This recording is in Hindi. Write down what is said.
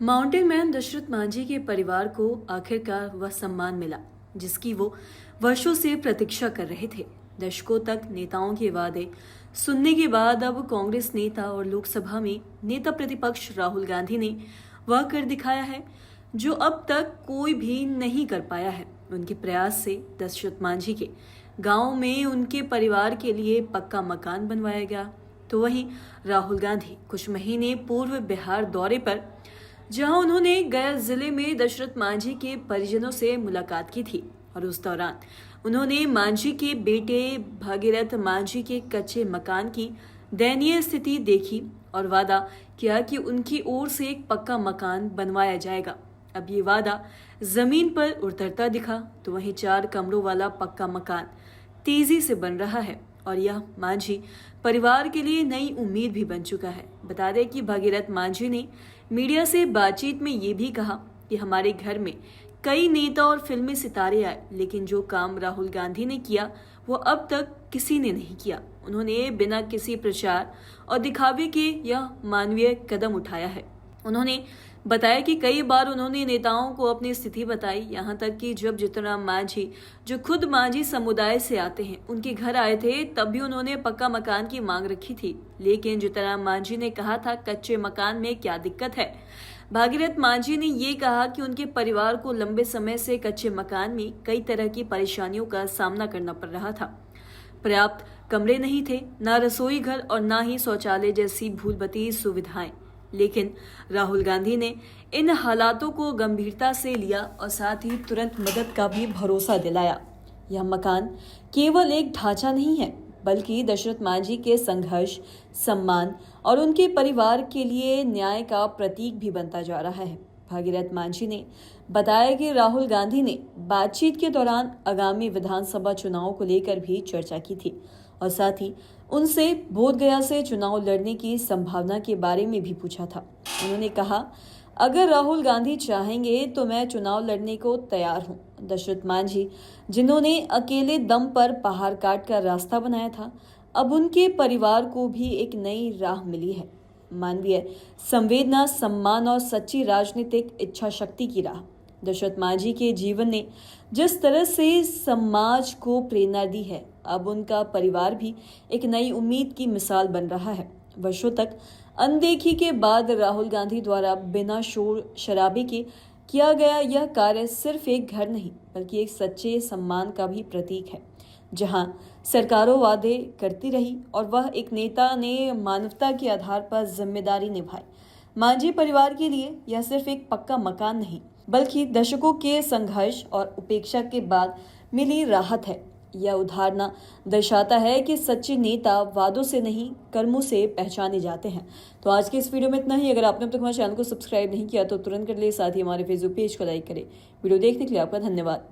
माउंटेन मैन दशरथ मांझी के परिवार को आखिरकार वह सम्मान मिला जिसकी वो वर्षों से प्रतीक्षा कर रहे थे। दशकों तक नेताओं के वादे सुनने के बाद अब कांग्रेस नेता और लोकसभा में नेता प्रतिपक्ष राहुल गांधी ने वह कर दिखाया है जो अब तक कोई भी नहीं कर पाया है। उनके प्रयास से दशरथ मांझी के गांव में उनके परिवार के लिए पक्का मकान बनवाया गया। तो वहीं राहुल गांधी कुछ महीने पूर्व बिहार दौरे पर, जहां उन्होंने गया जिले में दशरथ मांझी के परिजनों से मुलाकात की थी और उस दौरान उन्होंने मांझी के बेटे भागीरथ मांझी के कच्चे मकान की दयनीय स्थिति देखी और वादा किया कि उनकी ओर से एक पक्का मकान बनवाया जाएगा। अब ये वादा जमीन पर उतरता दिखा तो वहीं 4 कमरों वाला पक्का मकान तेजी से बन रहा है और यह मांझी परिवार के लिए नई उम्मीद भी बन चुका है। बता दें कि भागीरथ मांझी ने मीडिया से बातचीत में ये भी कहा कि हमारे घर में कई नेता और फिल्मी सितारे आए, लेकिन जो काम राहुल गांधी ने किया वो अब तक किसी ने नहीं किया। उन्होंने बिना किसी प्रचार और दिखावे के यह मानवीय कदम उठाया है। उन्होंने बताया कि कई बार उन्होंने नेताओं को अपनी स्थिति बताई, यहाँ तक कि जब जीतनराम मांझी, जो खुद मांझी समुदाय से आते हैं, उनके घर आए थे तब भी उन्होंने पक्का मकान की मांग रखी थी, लेकिन जीतनराम मांझी ने कहा था कच्चे मकान में क्या दिक्कत है। भागीरथ मांझी ने ये कहा कि उनके परिवार को लंबे समय से कच्चे मकान में कई तरह की परेशानियों का सामना करना पड़ रहा था। पर्याप्त कमरे नहीं थे, न रसोई घर और न ही शौचालय जैसी मूलभूत सुविधाएं। लेकिन राहुल गांधी ने इन हालातों को गंभीरता से लिया और साथ ही तुरंत मदद का भी भरोसा दिलाया। यह मकान केवल एक ढांचा नहीं है, बल्कि दशरथ मांझी के संघर्ष, सम्मान और उनके परिवार के लिए न्याय का प्रतीक भी बनता जा रहा है। भागीरथ मांझी ने बताया कि राहुल गांधी ने बातचीत के दौरान आगामी विधानसभा चुनाव को लेकर भी चर्चा की थी और साथ ही उनसे बोधगया से चुनाव लड़ने की संभावना के बारे में भी पूछा था। उन्होंने कहा, अगर राहुल गांधी चाहेंगे तो मैं चुनाव लड़ने को तैयार हूं। दशरथ मांझी, जिन्होंने अकेले दम पर पहाड़ काट कर रास्ता बनाया था, अब उनके परिवार को भी एक नई राह मिली है। मानवीय संवेदना, सम्मान और सच्ची राजनीतिक इच्छा शक्ति की राह। दशरथ मांझी के जीवन ने जिस तरह से समाज को प्रेरणा दी है, अब उनका परिवार भी एक नई उम्मीद की मिसाल बन रहा है। वर्षों तक अनदेखी के बाद राहुल गांधी द्वारा बिना शोर शराबे के किया गया यह कार्य सिर्फ एक घर नहीं, बल्कि एक सच्चे सम्मान का भी प्रतीक है। जहां सरकारों वादे करती रही और वह एक नेता ने मानवता के आधार पर जिम्मेदारी निभाई। मांझी परिवार के लिए यह सिर्फ एक पक्का मकान नहीं, बल्कि दशकों के संघर्ष और उपेक्षा के बाद मिली राहत है। यह उदाहरण दर्शाता है कि सच्चे नेता वादों से नहीं, कर्मों से पहचाने जाते हैं। तो आज के इस वीडियो में इतना ही। अगर आपने अब तक हमारे चैनल को सब्सक्राइब नहीं किया तो तुरंत कर ले, साथ ही हमारे फेसबुक पेज को लाइक करें। वीडियो देखने के लिए आपका धन्यवाद।